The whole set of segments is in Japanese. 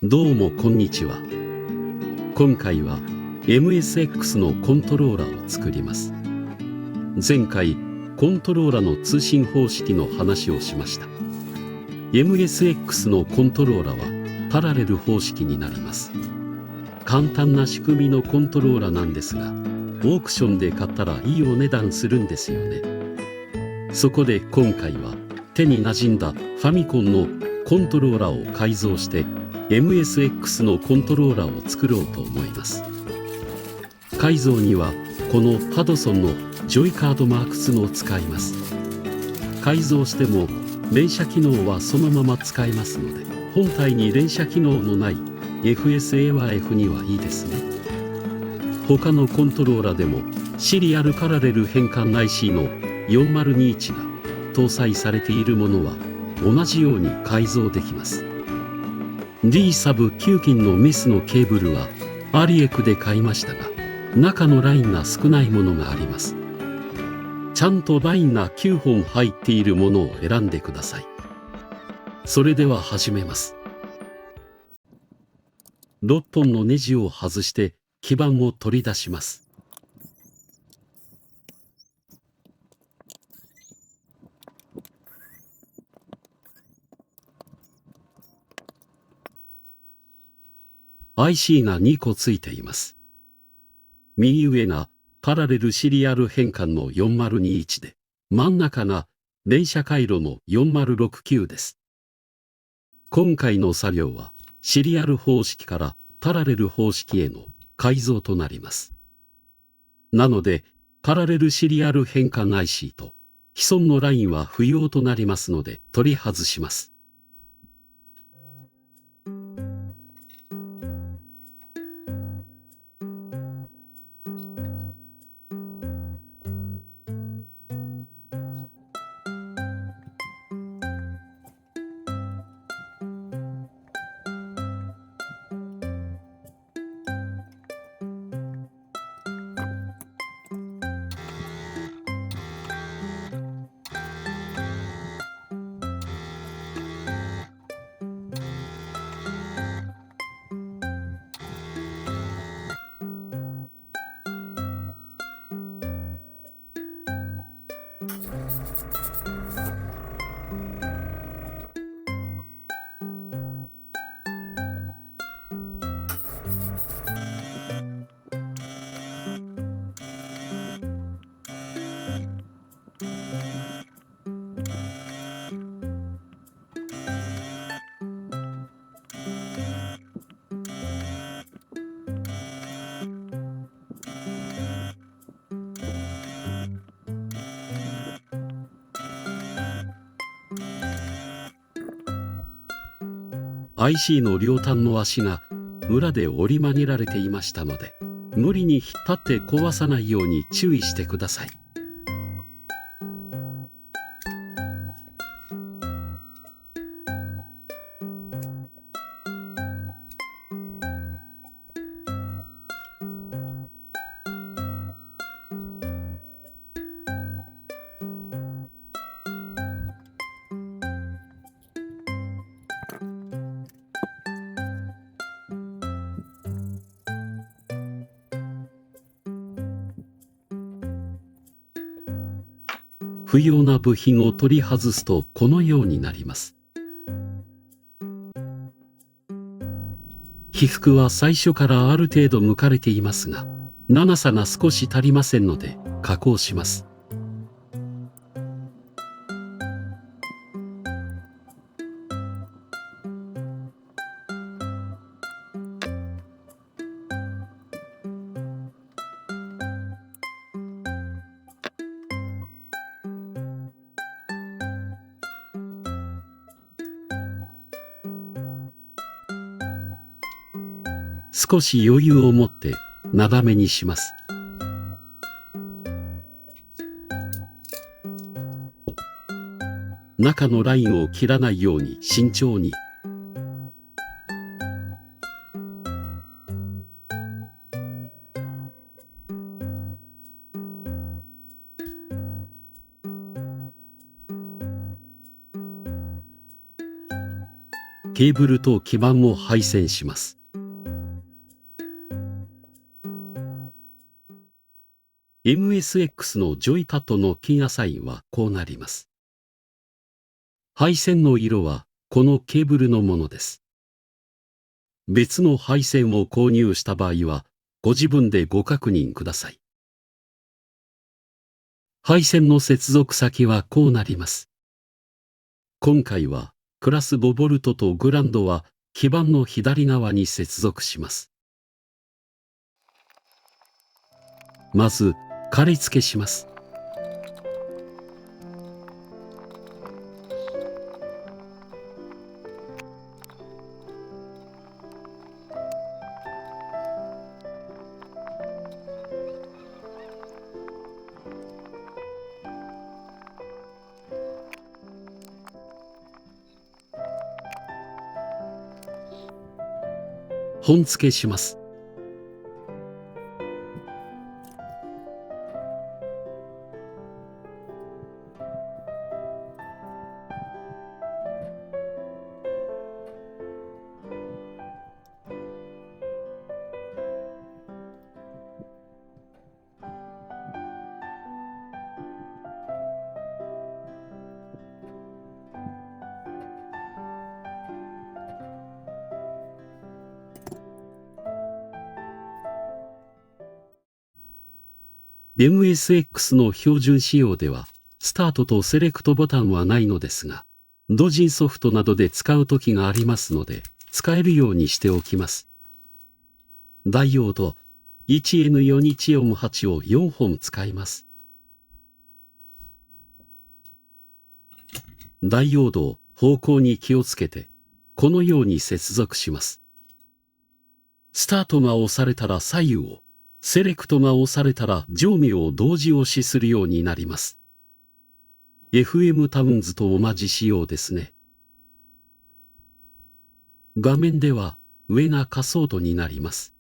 どうもこんにちは。今回は MSX のコントローラーを作ります。前回コントローラの通信方式の話をしました。MSX のコントローラはパラレル方式になります。簡単な仕組みのコントローラなんですが、オークションで買ったらいいお値段するんですよね。そこで今回は手に馴染んだファミコンのコントローラを改造してMSX のコントローラを作ろうと思います。改造にはこのハドソンのジョイカードマーク2を使います。改造しても連射機能はそのまま使えますので、本体に連射機能のない FSAF にはいいですね。他のコントローラでもシリアルパラレル変換 IC の4021が搭載されているものは同じように改造できます。D サブ9金のメスのケーブルはアリエクで買いましたが、中のラインが少ないものがあります。ちゃんとラインが9本入っているものを選んでください。それでは始めます。6本のネジを外して基板を取り出します。IC が2個ついています。右上がパラレルシリアル変換の4021で、真ん中が連射回路の4069です。今回の作業はシリアル方式からパラレル方式への改造となります。なので、パラレルシリアル変換 IC と既存のラインは不要となりますので取り外します。IC の両端の足が裏で折り曲げられていましたので、無理に引っ張って壊さないように注意してください。不要な部品を取り外すとこのようになります。被覆は最初からある程度剥かれていますが、長さが少し足りませんので加工します。少し余裕を持ってなだめにします。中のラインを切らないように慎重に。ケーブルと基板を配線します。MSX のジョイカットのキーアサインはこうなります。配線の色はこのケーブルのものです。別の配線を購入した場合はご自分でご確認ください。配線の接続先はこうなります。今回はクラス5ボルトとグランドは基板の左側に接続します。まず貼り付けします。本付けします。MSX の標準仕様ではスタートとセレクトボタンはないのですが、同人ソフトなどで使う時がありますので使えるようにしておきます。ダイオード 1N4248 を4本使います。ダイオードを方向に気をつけてこのように接続します。スタートが押されたら左右を、セレクトが押されたら上下を同時押しするようになります。FM タウンズと同じ仕様ですね。画面では上が仮想度になります。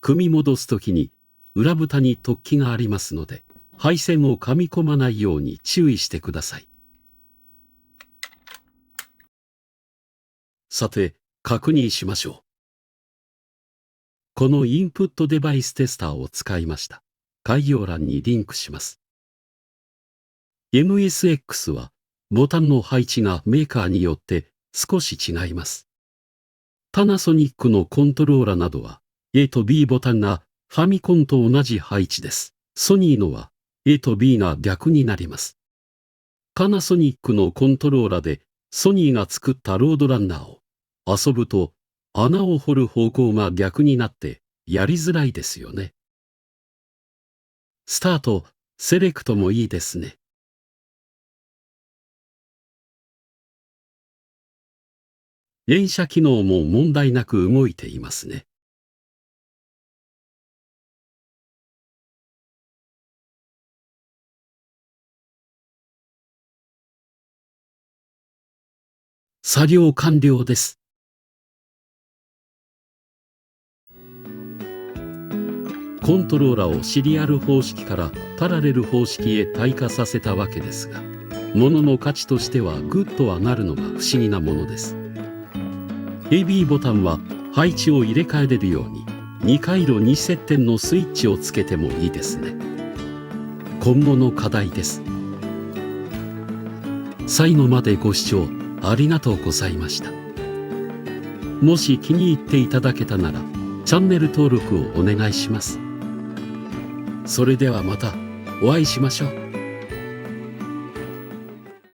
組み戻すときに裏蓋に突起がありますので、配線を噛み込まないように注意してください。さて、確認しましょう。このインプットデバイステスターを使いました。概要欄にリンクします。MSX はボタンの配置がメーカーによって少し違います。パナソニックのコントローラなどは A と B ボタンがファミコンと同じ配置です。ソニーのは A と B が逆になります。パナソニックのコントローラでソニーが作ったロードランナーを遊ぶと穴を掘る方向が逆になってやりづらいですよね。スタート、セレクトもいいですね。連射機能も問題なく動いていますね。作業完了です。コントローラをシリアル方式からパラレル方式へ退化させたわけですが、物の価値としてはグッとはなるのが不思議なものです。AB ボタンは配置を入れ替えれるように2回路2接点のスイッチをつけてもいいですね。今後の課題です。最後までご視聴ありがとうございました。もし気に入っていただけたならチャンネル登録をお願いします。それではまたお会いしましょう。